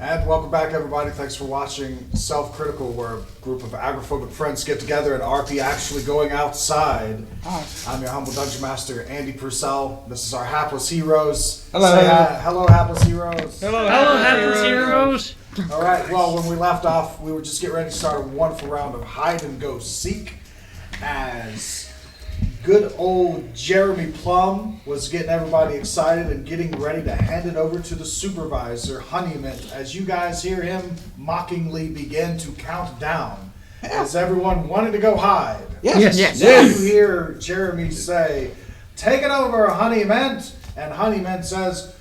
And welcome back, everybody. Thanks for watching Self-Critical, where a group of agoraphobic friends get together and RP actually going outside. Hi. I'm your humble Dungeon Master, Andy Purcell. This is our Hapless Heroes. Hello. Hello, Hapless Heroes. Hello, Hapless Heroes. All right, well, when we left off, we were just getting ready to start a wonderful round of hide-and-go-seek as good old Jeremy Plum was getting everybody excited and getting ready to hand it over to the supervisor, Honeymint, as you guys hear him mockingly begin to count down as everyone wanted to go hide. Yes. So you hear Jeremy say, "Take it over, Honeymint," and Honeymint says,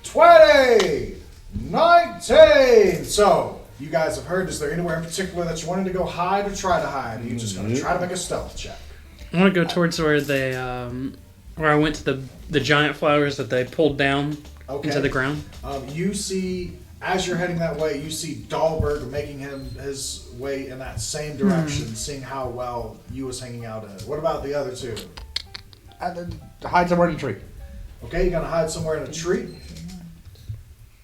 20, 19. So, you guys have heard, is there anywhere in particular that you wanted to go hide or try to hide? Are you just going to try to make a stealth check? I want to go towards where they, where I went to the giant flowers that they pulled down into the ground. You see, as you're heading that way, you see Dahlberg making his way in that same direction, seeing how well you was hanging out in it. What about the other two? Hide somewhere in a tree. Okay, you're going to hide somewhere in a tree?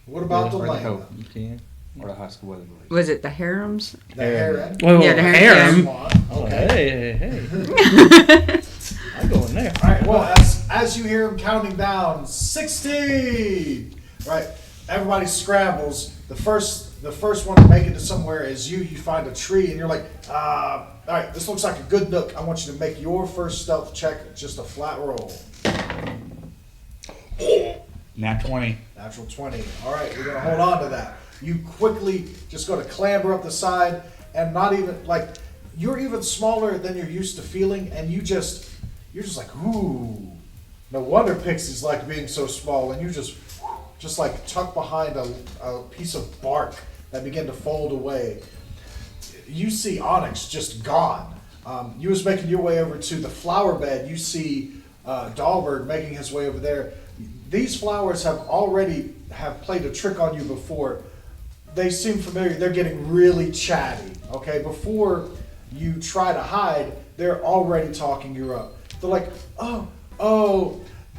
What about the lane? You can. Or the high school weather. Was it the harems? The harem? Well, Yeah, the harem. Okay. Hey. I'm going there. All right, well, as you hear him counting down, 60! Right, everybody scrambles. The first one to make it to somewhere is you. You find a tree, and you're like, all right, this looks like a good nook. I want you to make your first stealth check, just a flat roll. Nat 20. Natural 20. All right, we're going to hold on to that. You quickly just go to clamber up the side, and not even, like, you're even smaller than you're used to feeling, and you're just like, ooh. No wonder pixies like being so small, and you just like tuck behind a piece of bark that begin to fold away. You see Onyx just gone. You was making your way over to the flower bed. You see Dahlberg making his way over there. These flowers have played a trick on you before. They seem familiar. They're getting really chatty. Okay, before you try to hide, they're already talking you up. They're like,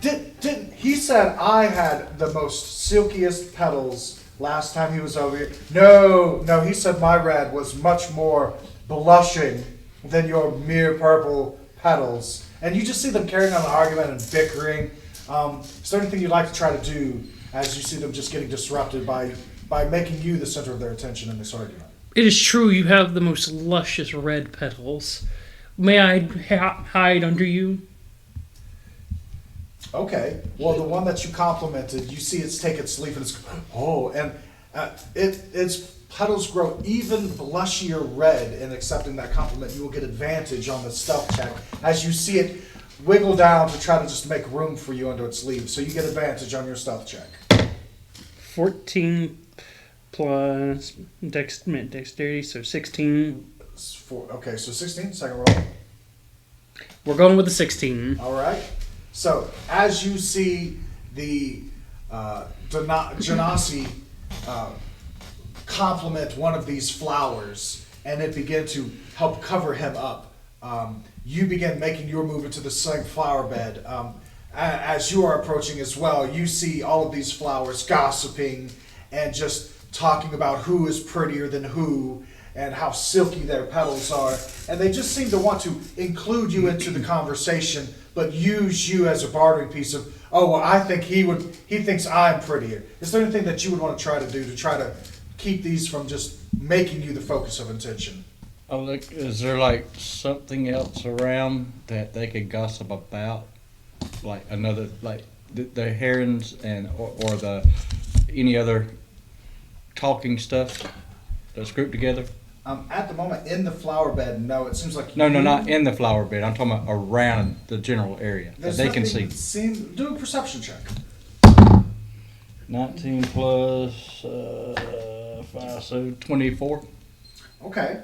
didn't he said I had the most silkiest petals last time he was over here? No, he said my red was much more blushing than your mere purple petals. And you just see them carrying on an argument and bickering. Is there anything you'd like to try to do as you see them just getting disrupted by making you the center of their attention in this argument? It is true you have the most luscious red petals. May I hide under you? Okay. Well, the one that you complimented, you see it's taken its leaf and its petals grow even blushier red. In accepting that compliment, you will get advantage on the stealth check as you see it wiggle down to try to just make room for you under its leaves. So you get advantage on your stealth check. 14 plus dexterity, so 16. Okay, so 16, second roll. We're going with the 16. All right. So as you see the Genasi compliment one of these flowers, and it begin to help cover him up, you begin making your move into the same flower bed. As you are approaching as well, you see all of these flowers gossiping and just talking about who is prettier than who and how silky their petals are. And they just seem to want to include you into the conversation, but use you as a bartering piece of, I think he thinks I'm prettier. Is there anything that you would want to try to do to try to keep these from just making you the focus of attention? Oh, look, is there like something else around that they could gossip about? Like another, like the herons or the any other talking stuff that's grouped together? At the moment, in the flower bed, no. It seems like No, not in the flower bed. I'm talking about around the general area that they can see. Do a perception check. 19 plus 5, so 24. Okay.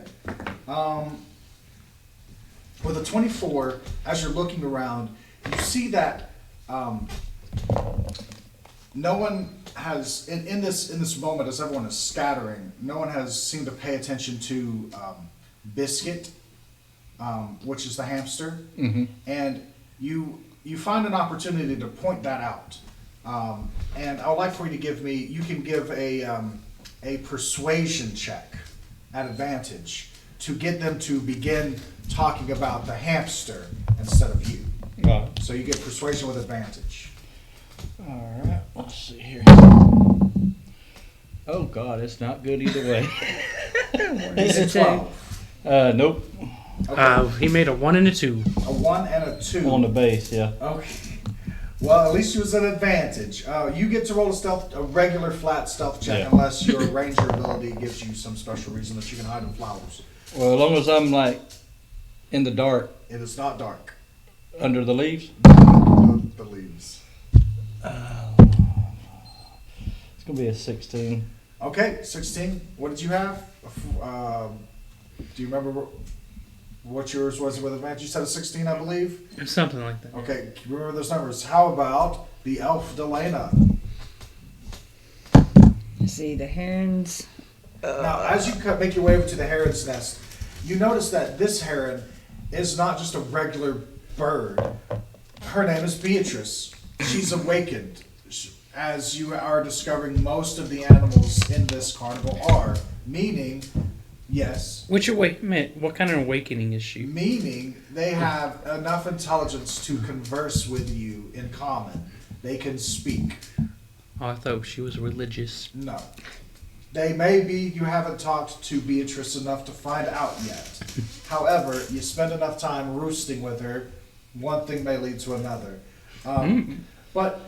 With a 24, as you're looking around, you see that no one has in this moment, as everyone is scattering, no one has seemed to pay attention to Biscuit, which is the hamster, and you find an opportunity to point that out. And I would like for you to give me. You can give a a persuasion check at advantage to get them to begin talking about the hamster instead of you. Right. So you get persuasion with advantage. All right. Let's see here. Oh God, it's not good either way. Is it 12? Nope. Okay. He made a 1 and a 2. A 1 and a 2. On the base, yeah. Okay. Well, at least it was an advantage. You get to roll a regular flat stealth check Yeah. unless your ranger ability gives you some special reason that you can hide in flowers. Well, as long as I'm like in the dark It is not dark. under the leaves. The leaves. It's gonna be a 16. Okay, 16. What did you have? Do you remember what yours was with advantage? You said a 16, I believe? Something like that. Okay, remember those numbers. How about the elf Delana? See the herons. Now, as you make your way over to the heron's nest, you notice that this heron is not just a regular bird. Her name is Beatrice. She's awakened. As you are discovering, most of the animals in this carnival are. Meaning, yes. What kind of awakening is she? Meaning, they have enough intelligence to converse with you in common. They can speak. Oh, I thought she was religious. No. They may be, you haven't talked to Beatrice enough to find out yet. However, you spend enough time roosting with her, one thing may lead to another. But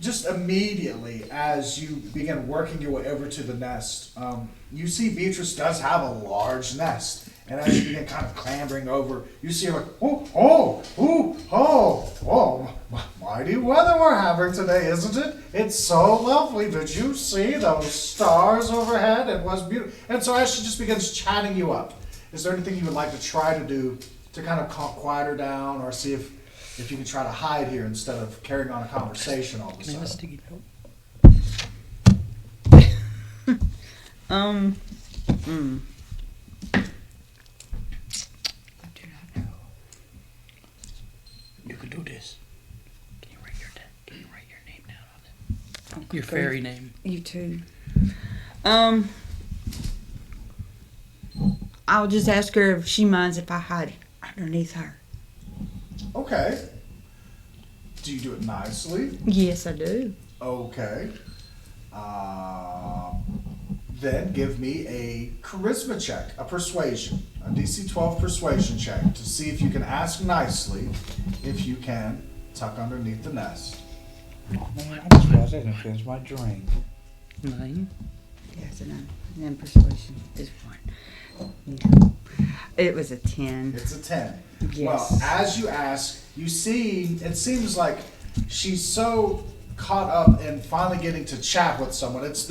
just immediately as you begin working your way over to the nest, you see Beatrice does have a large nest. And as you begin kind of clambering over, you see her like, mighty weather we're having today, isn't it? It's so lovely. Did you see those stars overhead? It was beautiful. And so as she just begins chatting you up, is there anything you would like to try to do to kind of quiet her down, or see if you can try to hide here instead of carrying on a conversation all of a Can I have a sudden? sticky note? You can do this. Can you write your name down on it? Your fairy name. You too. I'll just ask her if she minds if I hide underneath her. Okay. Do you do it nicely? Yes, I do. Okay. Then give me a charisma check, a persuasion, a DC 12 persuasion check to see if you can ask nicely if you can tuck underneath the nest. Oh, man, I'm surprised I didn't finish my drink. 9. Yes, a 9. And then persuasion is 1. No. It was a 10. It's a 10. Yes. Well, as you ask, you see, it seems like she's so caught up in finally getting to chat with someone. It's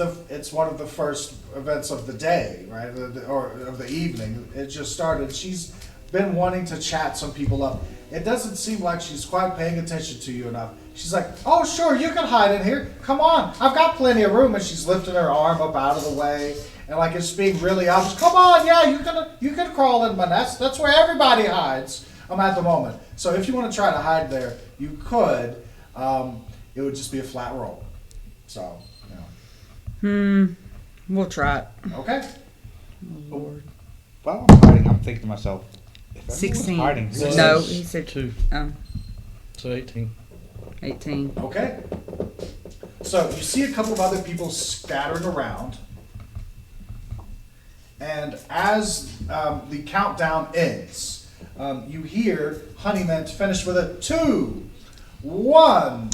one of the first events of the day, right? Or of the evening. It just started. She's been wanting to chat some people up. It doesn't seem like she's quite paying attention to you enough. She's like, oh, sure, you can hide in here. Come on, I've got plenty of room. And she's lifting her arm up out of the way. And like it's being really obvious. Come on, yeah, you can crawl in my nest. That's where everybody hides. At the moment. So if you want to try to hide there, you could. It would just be a flat roll. So, We'll try it. Okay. Oh, Lord. While I'm hiding, I'm thinking to myself, if everyone's 16. hiding, really? No, he said 2. oh, So 18. 18. Okay. So you see a couple of other people scattering around. And as the countdown ends, you hear Honeymint finish with a 2, 1.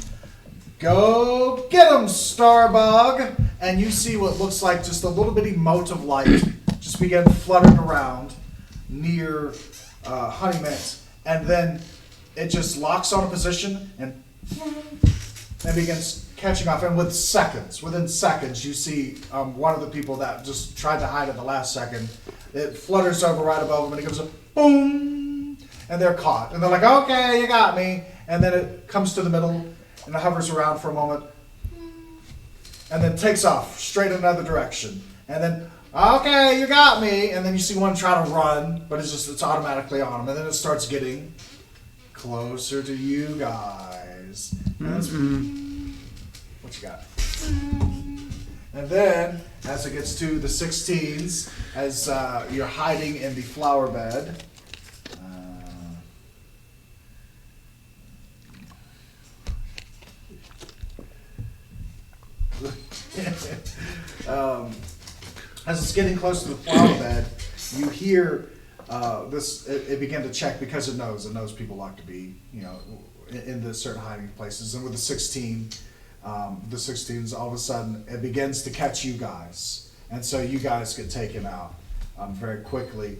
Go get 'em, Starbug! And you see what looks like just a little bitty mote of light just begin fluttering around near Honeymint. And then it just locks on a position and begins catching off. And within seconds, you see one of the people that just tried to hide at the last second. It flutters over right above them and it goes a boom, and they're caught. And they're like, okay, you got me. And then it comes to the middle and it hovers around for a moment and then takes off straight in another direction. And then, okay, you got me. And then you see one try to run, but it's automatically on them. And then it starts getting closer to you guys. And that's, what you got? And then, as it gets to the 16s, as you're hiding in the flower bed, as it's getting close to the flower bed, you hear this. It began to check because it knows people like to be, in the certain hiding places. And with the 16s, all of a sudden it begins to catch you guys, and so you guys get taken out very quickly.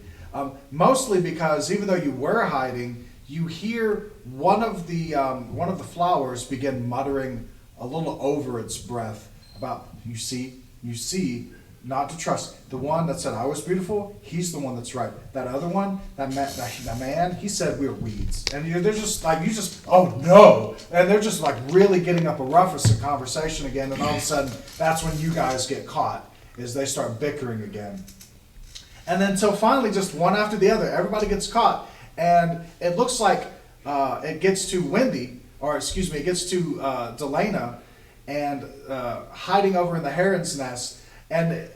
Mostly because even though you were hiding, you hear one of the flowers begin muttering a little over its breath about you see, not to trust. The one that said I was beautiful, he's the one that's right. That other one, that man, he said we were weeds. And they're just like, oh no. And they're just like really getting up a ruckus in conversation again. And all of a sudden, that's when you guys get caught, is they start bickering again. And then so finally, just one after the other, everybody gets caught. And it looks like it gets to Wendy, it gets to Delana, and hiding over in the heron's nest. And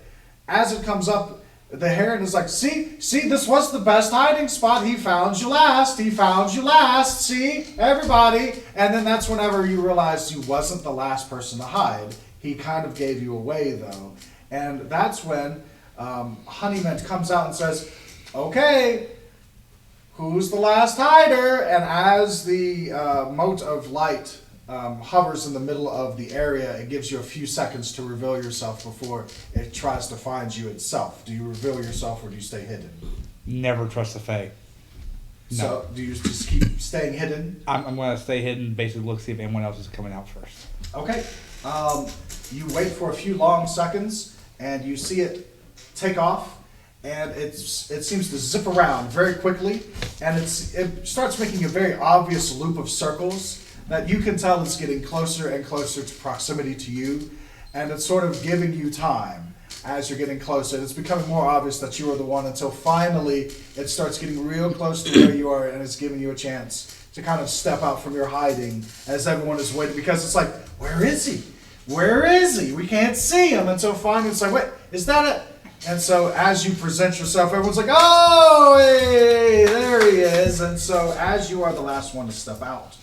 as it comes up, the heron is like, see, this was the best hiding spot. He found you last. See, everybody. And then that's whenever you realize you wasn't the last person to hide. He kind of gave you away, though. And that's when Honeymint comes out and says, okay, who's the last hider? And as the mote of light hovers in the middle of the area, it gives you a few seconds to reveal yourself before it tries to find you itself. Do you reveal yourself or do you stay hidden? Never trust the Fae. No. So do you just keep staying hidden? I'm going to stay hidden, basically look, see if anyone else is coming out first. Okay. You wait for a few long seconds and you see it take off, and it seems to zip around very quickly, and it starts making a very obvious loop of circles that you can tell is getting closer and closer to proximity to you, and it's sort of giving you time as you're getting closer. It's becoming more obvious that you are the one until finally it starts getting real close to where you are, and it's giving you a chance to kind of step out from your hiding as everyone is waiting, because it's like, where is he? Where is he? We can't see him. And so finally it's like, wait, is that it? And so as you present yourself, everyone's like, oh, hey, there he is. And so as you are the last one to step out,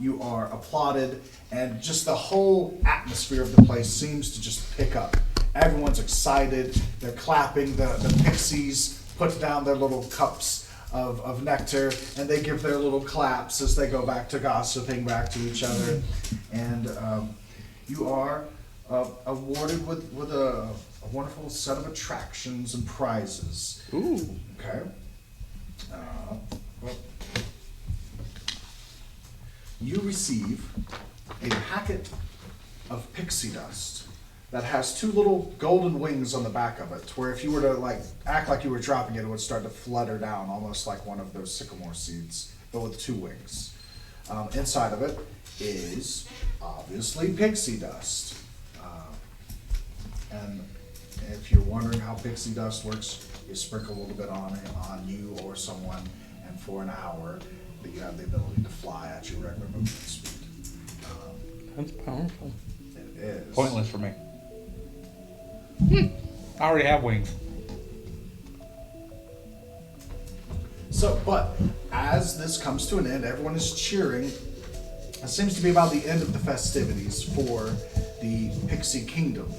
you are applauded, and just the whole atmosphere of the place seems to just pick up. Everyone's excited. They're clapping. The pixies put down their little cups of nectar, and they give their little claps as they go back to gossiping back to each other. And you are awarded with a wonderful set of attractions and prizes. Ooh. Okay. You receive a packet of pixie dust that has two little golden wings on the back of it, where if you were to act like you were dropping it, it would start to flutter down, almost like one of those sycamore seeds, but with two wings. Inside of it is obviously pixie dust. And if you're wondering how pixie dust works, you sprinkle a little bit on it, on you or someone, and for an hour, that you have the ability to fly at your regular movement speed. That's powerful. It is. Pointless for me. I already have wings. So, but as this comes to an end, everyone is cheering. It seems to be about the end of the festivities for the Pixie Kingdom.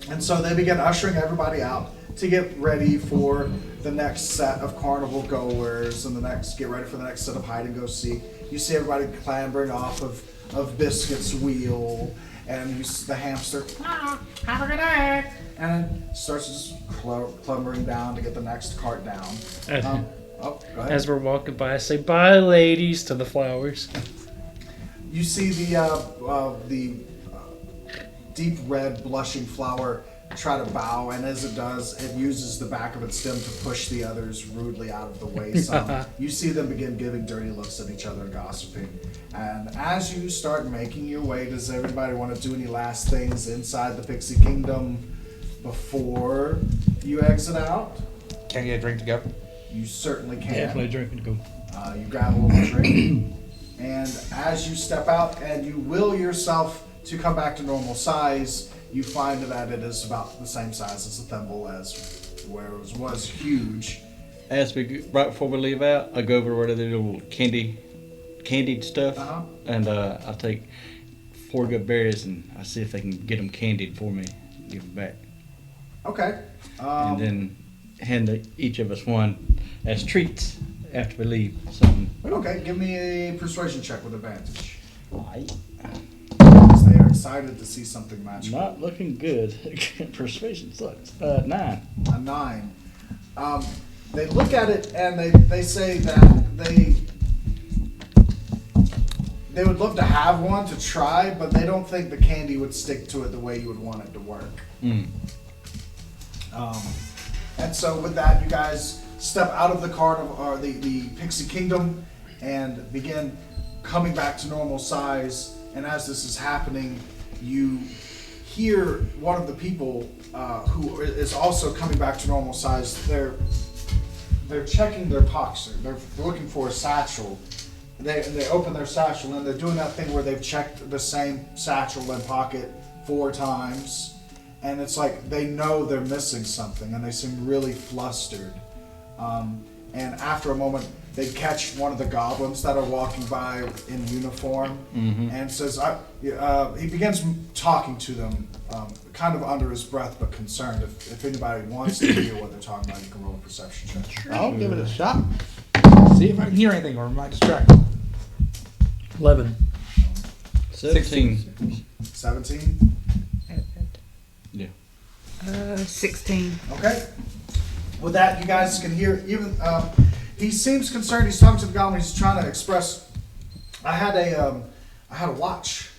And so they begin ushering everybody out to get ready for the next set of carnival goers and get ready for the next set of hide and go seek. You see everybody clambering off of Biscuit's wheel, and you see the hamster, have a good day, and starts just clumbering down to get the next cart down. Go ahead. As we're walking by, I say, bye, ladies, to the flowers. You see the deep red blushing flower try to bow, and as it does, it uses the back of its stem to push the others rudely out of the way some. You see them begin giving dirty looks at each other and gossiping. And as you start making your way, does everybody want to do any last things inside the Pixie Kingdom before you exit out? Can I get a drink to go? You certainly can. Definitely drinking to go. You grab a little drink, and as you step out and you will yourself to come back to normal size, you find that it is about the same size as a thimble, as where it was huge. As right before we leave out, I go over to where they do little candied stuff, and I take 4 good berries and I see if they can get them candied for me, give them back, Okay. and then hand each of us one as treats after we leave. Something. Okay, give me a persuasion check with advantage. Right. Because they are excited to see something magical. Not looking good. Persuasion sucks. 9. A 9. They look at it and they say that they would love to have one to try, but they don't think the candy would stick to it the way you would want it to work. Mm. And so with that, you guys step out of the carnival or the Pixie Kingdom and begin coming back to normal size. And as this is happening, you hear one of the people who is also coming back to normal size. They're checking their pockets. They're looking for a satchel. They open their satchel and they're doing that thing where they've checked the same satchel and pocket 4 times. And it's like they know they're missing something and they seem really flustered. And after a moment, they catch one of the goblins that are walking by in uniform and says, he begins talking to them, kind of under his breath, but concerned. If anybody wants to hear what they're talking about, you can roll a perception check. I'll give it a shot. See if I can hear anything or am I distracted? 11. 17. 17? Yeah. 16. Okay. With that, you guys can hear even. He seems concerned. He's talking to the goblin. He's trying to express. I had a watch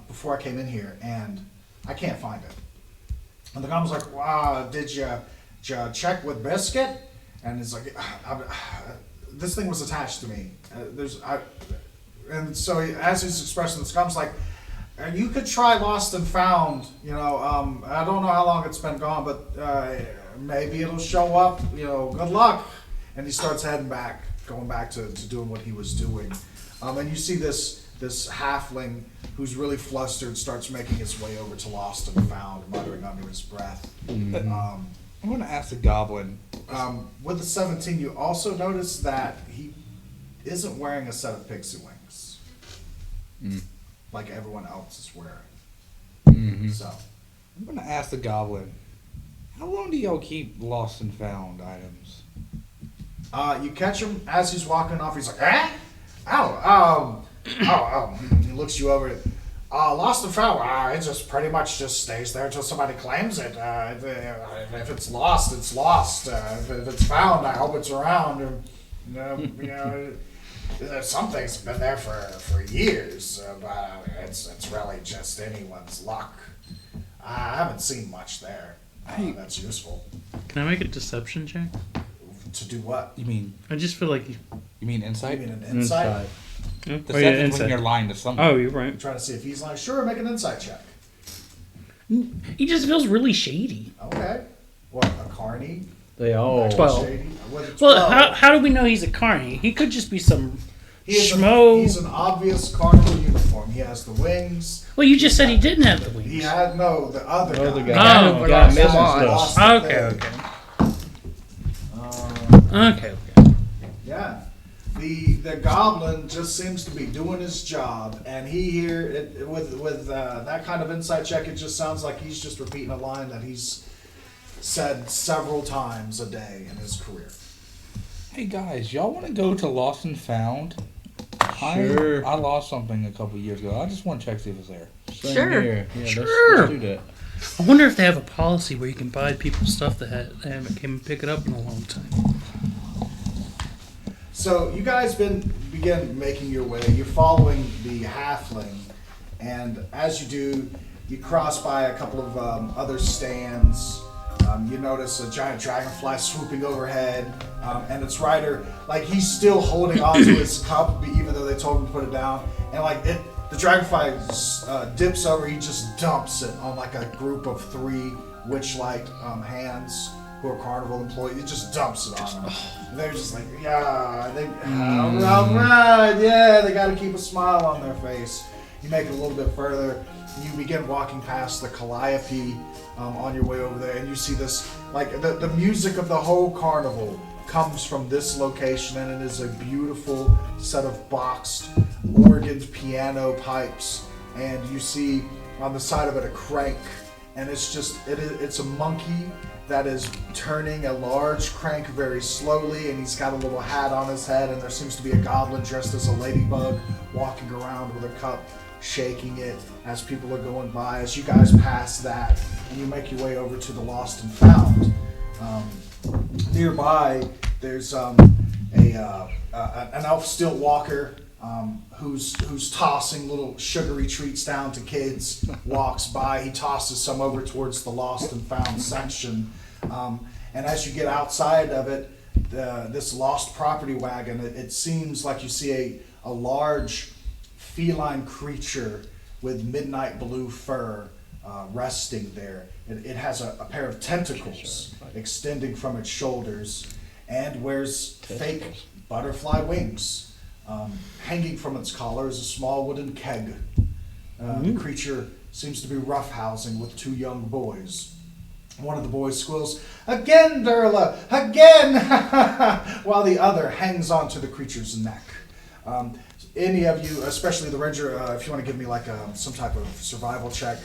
before I came in here, and I can't find it. And the goblin's like, "Wow, did you check with Biscuit?" And he's like, "This thing was attached to me." And so as he's expressing this, the goblin's like, "You could try Lost and Found. You know, I don't know how long it's been gone, but maybe it'll show up. You know, good luck." And he starts heading back, going back to doing what he was doing. And you see this halfling who's really flustered starts making his way over to Lost and Found, muttering under his breath. I'm going to ask the goblin. With the 17, you also notice that he isn't wearing a set of pixie wings like everyone else is wearing. So I'm going to ask the goblin, how long do y'all keep lost and found items? You catch him as he's walking off. He's like, "Eh? He looks you over. Lost and found. It just pretty much just stays there until somebody claims it. If it's lost, it's lost. If it's found, I hope it's around. Some things have been there for years, but it's really just anyone's luck. I haven't seen much there that's useful." Can I make a deception check? To do what? You mean? I just feel like You mean insight? You mean an insight? Deception's when you're lying to someone. Oh, you're right. Trying to see if he's like, sure, make an insight check. He just feels really shady. Okay. What, a carny? They all. 12. Shady? With a 12. Well, how do we know he's a carny? He could just be some He's schmo. an obvious carnival uniform. He has the wings. Well, you just said he didn't have the He wings. had, the other guy. Other guy. Oh, Guy okay. missing Lost stuff. the Okay, thing. Okay. Yeah. The goblin just seems to be doing his job, and he here with that kind of insight check, it just sounds like he's just repeating a line that he's said several times a day in his career. Hey guys, y'all want to go to Lost and Found? Sure. I lost something a couple years ago. I just want to check see if it's there. Same Sure. here. Yeah, Sure. Let's do that. I wonder if they have a policy where you can buy people stuff that they haven't came and pick it up in a long time. So you guys begin making your way. You're following the halfling, and as you do, you cross by a couple of other stands. You notice a giant dragonfly swooping overhead, and its rider, like he's still holding onto his cup, even though they told him to put it down. And like the dragonfly dips over, he just dumps it on like a group of 3 Witchlight hands who are carnival employees. He just dumps it on them. And they're just like, yeah, all right, yeah, they got to keep a smile on their face. You make it a little bit further. You begin walking past the Calliope on your way over there, and you see this, like, the music of the whole carnival comes from this location, and it is a beautiful set of boxed organed piano pipes, and you see on the side of it a crank, and it's a monkey that is turning a large crank very slowly, and he's got a little hat on his head, and there seems to be a goblin dressed as a ladybug walking around with a cup, shaking it as people are going by. As you guys pass that, and you make your way over to the Lost and Found, nearby there's an elf stilt walker who's tossing little sugary treats down to kids. Walks by, he tosses some over towards the Lost and Found section, and as you get outside of it, this lost property wagon, it seems like you see a large feline creature with midnight blue fur resting there. It has a pair of tentacles extending from its shoulders and wears fake butterfly wings. Hanging from its collar is a small wooden keg. The creature seems to be roughhousing with two young boys. One of the boys squeals, "Again, Durla! Again!" while the other hangs onto the creature's neck. Any of you, especially the ranger, if you want to give me like some type of survival check,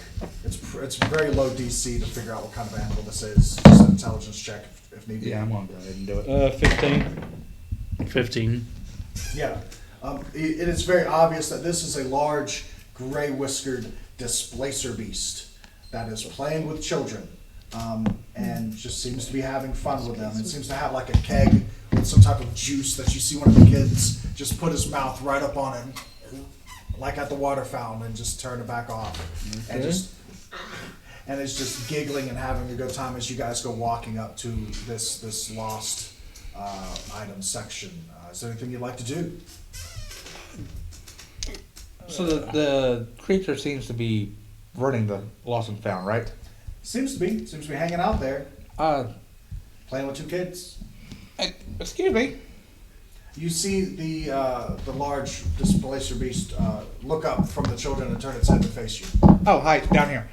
it's very low DC to figure out what kind of animal this is. Just an intelligence check if need be. Yeah, I'm gonna go ahead and do it. 15. 15. Yeah. It is very obvious that this is a large, gray-whiskered displacer beast that is playing with children and just seems to be having fun with them. It seems to have like a keg with some type of juice that you see one of the kids just put his mouth right up on it, like at the water fountain, and just turn it back off. And it's just giggling and having a good time as you guys go walking up to this lost item section. Is there anything you'd like to do? So the creature seems to be running the Lost and Found, right? Seems to be hanging out there, playing with two kids. Excuse me. You see the large displacer beast look up from the children and turn its head to face you. Oh, hi, down here.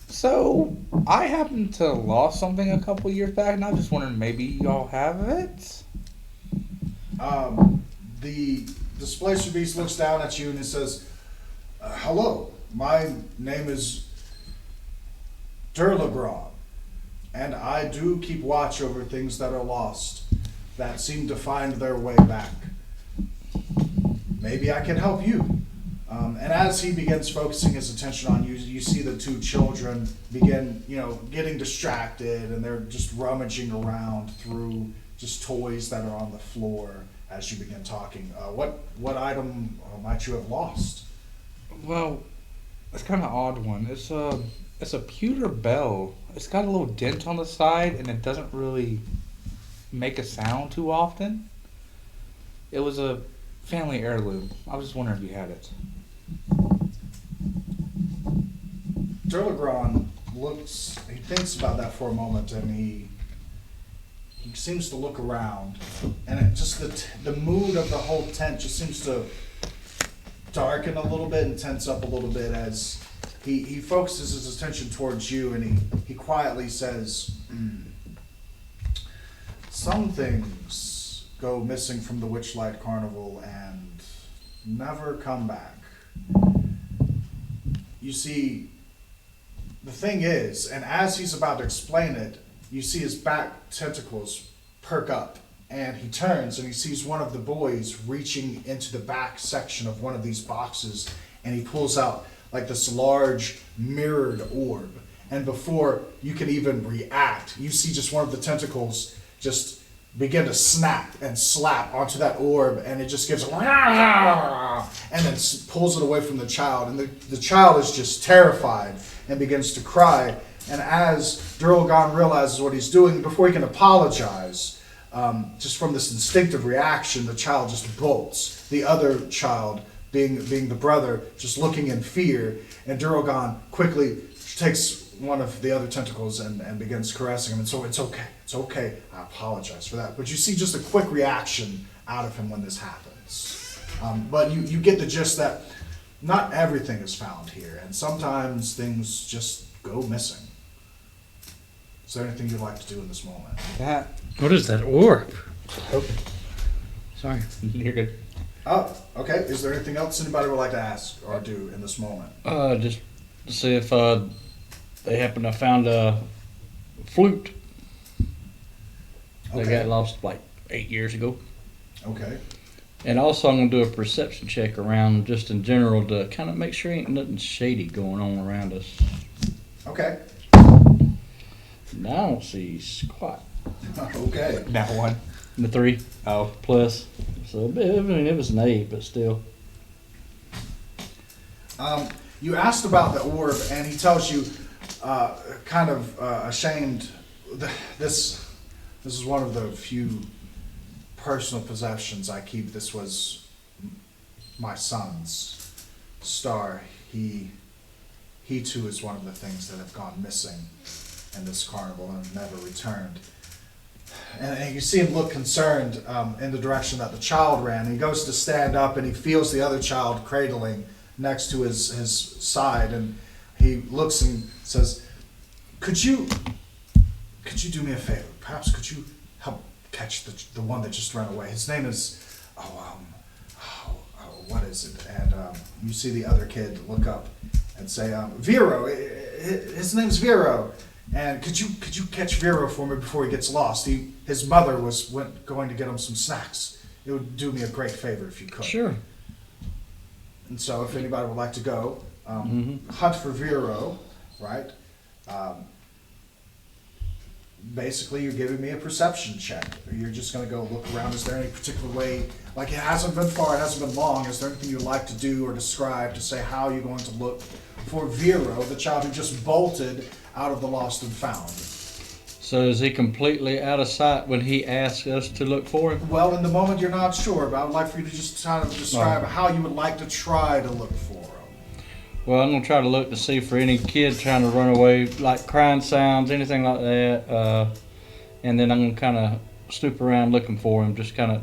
So I happened to lost something a couple years back, and I was just wondering maybe y'all have it. The displacer beast looks down at you and it says, "Hello, my name is Durlagron, and I do keep watch over things that are lost, that seem to find their way back. Maybe I can help you." And as he begins focusing his attention on you, you see the two children begin, getting distracted, and they're just rummaging around through just toys that are on the floor as you begin talking. What item might you have lost? Well, it's kind of an odd one. It's a pewter bell. It's got a little dent on the side, and it doesn't really make a sound too often. It was a family heirloom. I was just wondering if you had it. Durlagron he thinks about that for a moment, and he seems to look around, and it just the mood of the whole tent just seems to darken a little bit and tense up a little bit as he focuses his attention towards you, and he quietly says, "Some things go missing from the Witchlight Carnival and never come back. You see, the thing is," and as he's about to explain it, you see his back tentacles perk up, and he turns and he sees one of the boys reaching into the back section of one of these boxes, and he pulls out like this large mirrored orb. And before you can even react, you see just one of the tentacles just begin to snap and slap onto that orb, and it just gives and then pulls it away from the child, and the child is just terrified and begins to cry. And as Durlagron realizes what he's doing, before he can apologize, just from this instinctive reaction, the child just bolts. The other child, being the brother, just looking in fear, and Durlagron quickly takes one of the other tentacles and begins caressing him. And so, "It's okay, I apologize for that." But you see just a quick reaction out of him when this happens. But you get the gist that not everything is found here, and sometimes things just go missing. Is there anything you'd like to do in this moment? That. What is that orb? Okay. Sorry. You're good. Oh, okay. Is there anything else anybody would like to ask or do in this moment? Just to see if they happen to found a flute. They Okay. got lost like 8 years ago. Okay. And also, I'm gonna do a perception check around, just in general, to kind of make sure ain't nothing shady going on around us. Okay. And I don't see squat. Okay. That one. The 3 Oh. plus, so I mean it was an 8, but still. You asked about the orb, and he tells you, kind of ashamed. This is one of the few personal possessions I keep. This was my son's star. He too is one of the things that have gone missing in this carnival and never returned. And you see him look concerned in the direction that the child ran. He goes to stand up, and he feels the other child cradling next to his side, and he looks and says, Could you do me a favor? Perhaps could you help catch the one that just ran away? His name is, what is it? And you see the other kid look up and say, Vero. His name's Vero. And could you catch Vero for me before he gets lost? His mother went going to get him some snacks. It would do me a great favor if you could. Sure. And so if anybody would like to go, hunt for Vero, right? Basically, you're giving me a perception check. You're just going to go look around. Is there any particular way, like it hasn't been far, it hasn't been long, is there anything you'd like to do or describe to say how you're going to look for Vero, the child who just bolted out of the lost and found? So is he completely out of sight when he asks us to look for him? Well, in the moment you're not sure, but I would like for you to just kind of describe how you would like to try to look for him. Well, I'm gonna try to look to see for any kid trying to run away, like crying sounds, anything like that. And then I'm gonna kind of snoop around looking for him, just kind of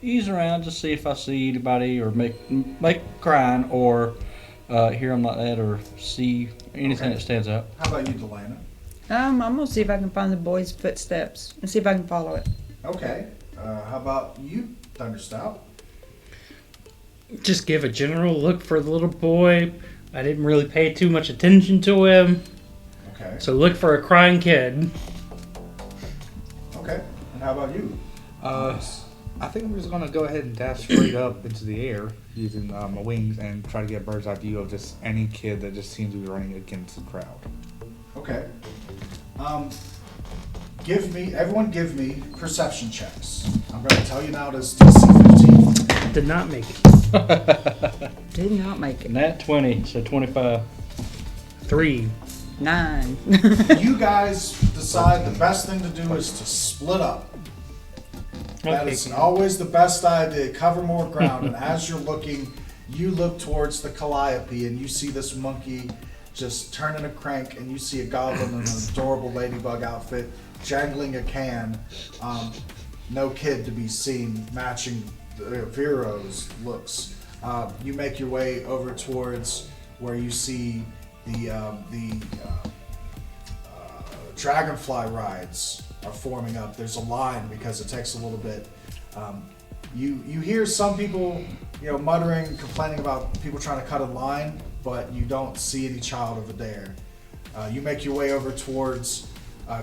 ease around to see if I see anybody or make crying or hear him like that or see anything that stands out. How about you, Delana? I'm gonna see if I can find the boy's footsteps and see if I can follow it. Okay. How about you, Thunderstout? Just give a general look for the little boy. I didn't really pay too much attention to him. Okay. So look for a crying kid. Okay. And how about you? I think I'm just gonna go ahead and dash straight up into the air using my wings and try to get a bird's eye view of just any kid that just seems to be running against the crowd. Okay. Everyone give me perception checks. I'm going to tell you now it is DC 15. Did not make it. Did not make it. Nat 20, so 25. 3. 9. You guys decide the best thing to do is to split up. That is always the best idea. Cover more ground. And as you're looking, you look towards the calliope and you see this monkey just turning a crank, and you see a goblin in an adorable ladybug outfit jangling a can. No kid to be seen, matching Vero's looks. You make your way over towards where you see the dragonfly rides are forming up. There's a line because it takes a little bit. You hear some people, muttering, complaining about people trying to cut a line, but you don't see any child over there. You make your way over towards,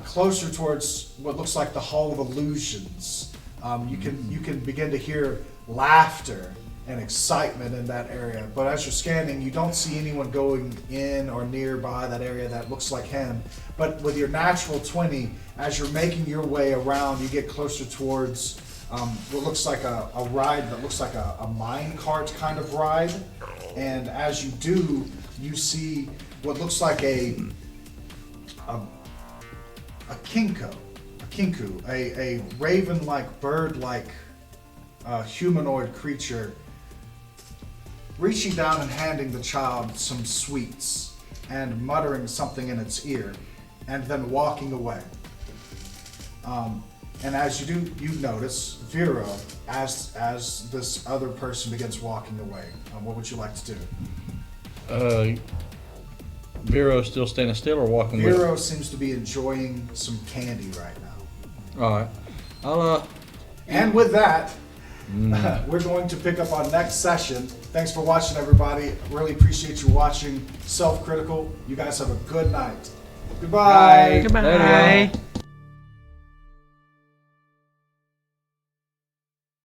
closer towards what looks like the Hall of Illusions. You can begin to hear laughter and excitement in that area. But as you're scanning, you don't see anyone going in or nearby that area that looks like him. But with your natural 20, as you're making your way around, you get closer towards what looks like a ride that looks like a mine cart kind of ride. And as you do, you see what looks like a kinku, a raven-like, bird-like humanoid creature reaching down and handing the child some sweets and muttering something in its ear and then walking away. And as you do, you notice Vero as this other person begins walking away. What would you like to do? Vero still standing still or walking with? Vero seems to be enjoying some candy right now. All right. I'll And with that, we're going to pick up on next session. Thanks for watching, everybody. Really appreciate you watching Self Critical. You guys have a good night. Goodbye. Bye. Goodbye. Later, y'all.